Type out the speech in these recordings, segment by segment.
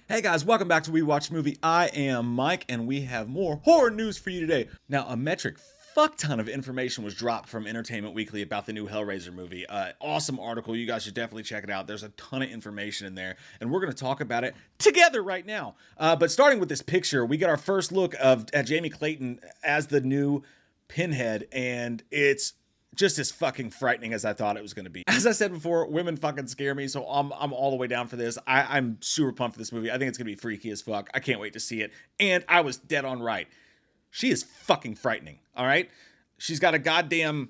Hey guys, welcome back to We Watch Movie. I am Mike, and we have more horror news for you today. Now, a metric fuck ton of information was dropped from Entertainment Weekly about the new Hellraiser movie. Awesome article. You guys should definitely check it out. There's a ton of information in there, and we're going to talk about it together right now. But starting with this picture, we get our first look at Jamie Clayton as the new Pinhead, and it's just as fucking frightening as I thought it was going to be. As I said before, women fucking scare me, so I'm all the way down for this. I'm super pumped for this movie. I think it's going to be freaky as fuck. I can't wait to see it. And I was dead on right. She is fucking frightening, all right? She's got a goddamn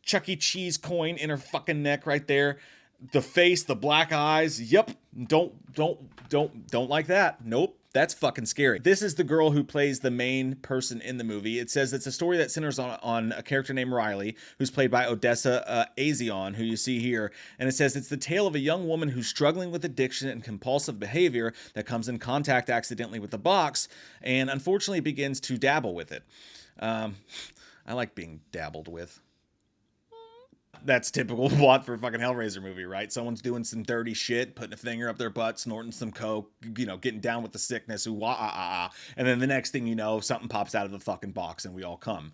Chuck E. Cheese coin in her fucking neck right there. The face, the black eyes. Yep. Don't like that. Nope. That's fucking scary. This is the girl who plays the main person in the movie. It says it's a story that centers on a character named Riley, who's played by Odessa Azion, who you see here. And it says it's the tale of a young woman who's struggling with addiction and compulsive behavior that comes in contact accidentally with the box and unfortunately begins to dabble with it. I like being dabbled with. That's typical plot for a fucking Hellraiser movie, right? Someone's doing some dirty shit, putting a finger up their butt, snorting some coke, getting down with the sickness, and then the next thing you know, something pops out of the fucking box and we all come.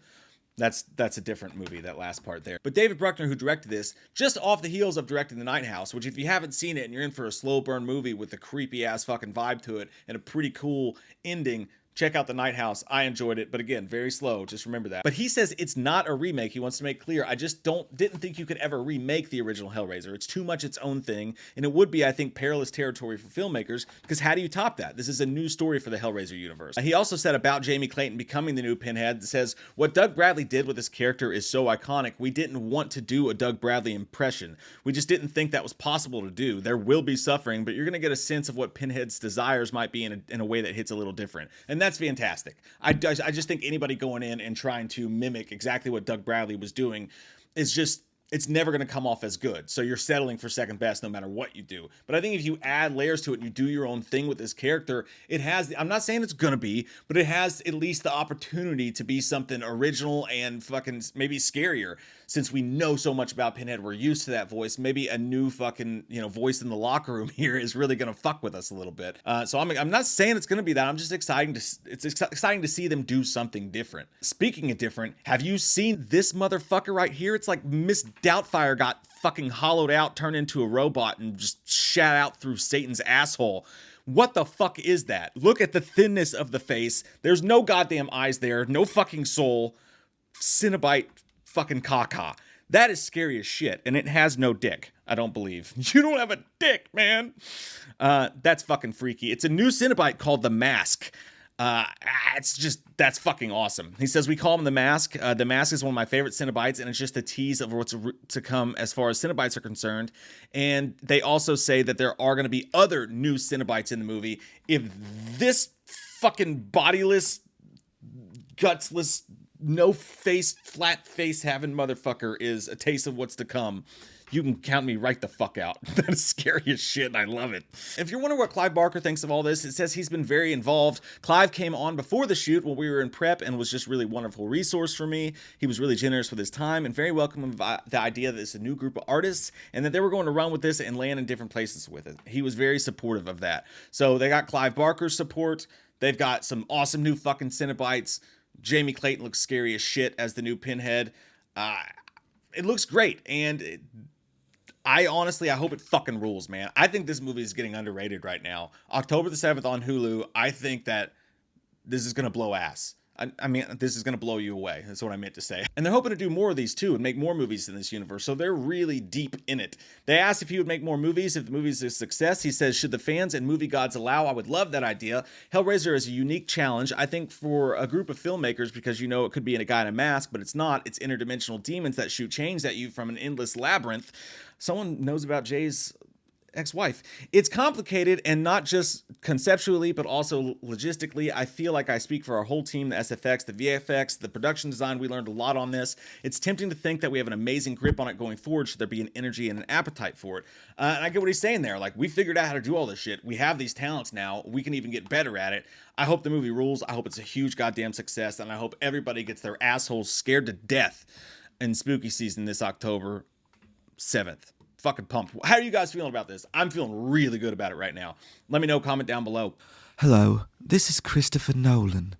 That's a different movie, that last part there. But David Bruckner, who directed this, just off the heels of directing The Night House, which if you haven't seen it and you're in for a slow burn movie with a creepy ass fucking vibe to it and a pretty cool ending, check out The Night House. I enjoyed it, but again, very slow. Just remember that. But he says it's not a remake. He wants to make clear. I just didn't think you could ever remake the original Hellraiser. It's too much its own thing, and it would be, I think, perilous territory for filmmakers, because how do you top that? This is a new story for the Hellraiser universe. He also said about Jamie Clayton becoming the new Pinhead, says, what Doug Bradley did with this character is so iconic, we didn't want to do a Doug Bradley impression. We just didn't think that was possible to do. There will be suffering, but you're going to get a sense of what Pinhead's desires might be in a way that hits a little different. And that's fantastic. I just think anybody going in and trying to mimic exactly what Doug Bradley was doing is just, it's never going to come off as good. So you're settling for second best no matter what you do. But I think if you add layers to it and you do your own thing with this character, it has, I'm not saying it's going to be, but it has at least the opportunity to be something original and fucking maybe scarier. Since we know so much about Pinhead, we're used to that voice. Maybe a new fucking, voice in the locker room here is really going to fuck with us a little bit. So I'm not saying it's going to be that. I'm just exciting to see them do something different. Speaking of different, have you seen this motherfucker right here? It's like Miss Doubtfire got fucking hollowed out, turned into a robot, and just shat out through Satan's asshole. What the fuck is that? Look at the thinness of the face. There's no goddamn eyes there. No fucking soul. Cinnabite fucking caca. That is scary as shit. And it has no dick, I don't believe. You don't have a dick, man. That's fucking freaky. It's a new Cinnabite called the Mask. That's fucking awesome. He says, we call him the Mask. The Mask is one of my favorite Cinnabites, and it's just a tease of what's to come as far as Cinnabites are concerned. And they also say that there are going to be other new Cinnabites in the movie. If this fucking bodiless, gutsless, no face, flat face having motherfucker is a taste of what's to come, you can count me right the fuck out. That is scary as shit, and I love it. If you're wondering what Clive Barker thinks of all this, it says he's been very involved. Clive came on before the shoot when we were in prep and was just really a wonderful resource for me. He was really generous with his time and very welcoming of the idea that it's a new group of artists and that they were going to run with this and land in different places with it. He was very supportive of that. So they got Clive Barker's support. They've got some awesome new fucking Cinnabites. Jamie Clayton looks scary as shit as the new Pinhead. It looks great, and I hope it fucking rules, man. I think this movie is getting underrated right now. October the 7th on Hulu, I think that this is going to blow ass. I mean, this is going to blow you away. That's what I meant to say. And they're hoping to do more of these too and make more movies in this universe. So they're really deep in it. They asked if he would make more movies, if the movie's a success. He says, should the fans and movie gods allow, I would love that idea. Hellraiser is a unique challenge, I think, for a group of filmmakers because, it could be in a guy in a mask, but it's not. It's interdimensional demons that shoot chains at you from an endless labyrinth. Someone knows about Jay's ex-wife. It's complicated, and not just conceptually, but also logistically. I feel like I speak for our whole team, the SFX, the VFX, the production design. We learned a lot on this. It's tempting to think that we have an amazing grip on it going forward, should there be an energy and an appetite for it. And I get what he's saying there. Like, we figured out how to do all this shit. We have these talents now. We can even get better at it. I hope the movie rules. I hope it's a huge goddamn success, and I hope everybody gets their assholes scared to death in spooky season this October 7th. fucking pumped. How are you guys feeling about this? I'm feeling really good about it right now. Let me know, comment down below. Hello, this is Christopher Nolan,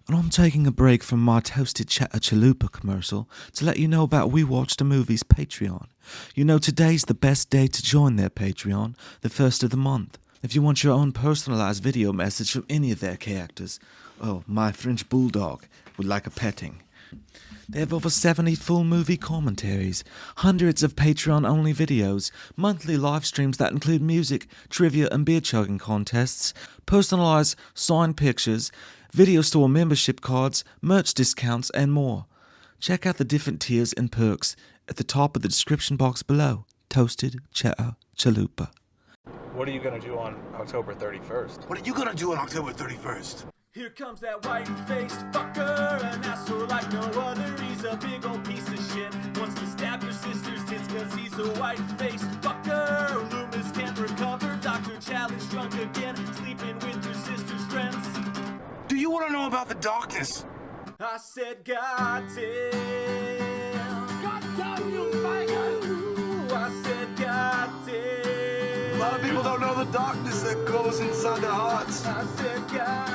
and I'm taking a break from my Toasted Cheddar Chalupa commercial to let you know about We Watch the Movies Patreon. You know, today's the best day to join their Patreon, the first of the month. If you want your own personalized video message from any of their characters, oh, my French bulldog would like a petting. They have over 70 full movie commentaries, hundreds of Patreon-only videos, monthly live streams that include music, trivia and beer chugging contests, personalized signed pictures, video store membership cards, merch discounts, and more. Check out the different tiers and perks at the top of the description box below. Toasted Cheddar Chalupa. What are you gonna do on October 31st? What are you gonna do on October 31st? Here comes that white-faced fucker, an asshole like no other. He's a big old piece of shit. Wants to stab your sister's tits cause he's a white-faced fucker. Loomis can't recover, Dr. Challenge drunk again, sleeping with your sister's friends. Do you want to know about the darkness? I said, God damn. God damn you, faggot. I said, God damn. A lot of people don't know the darkness that goes inside their hearts. I said, God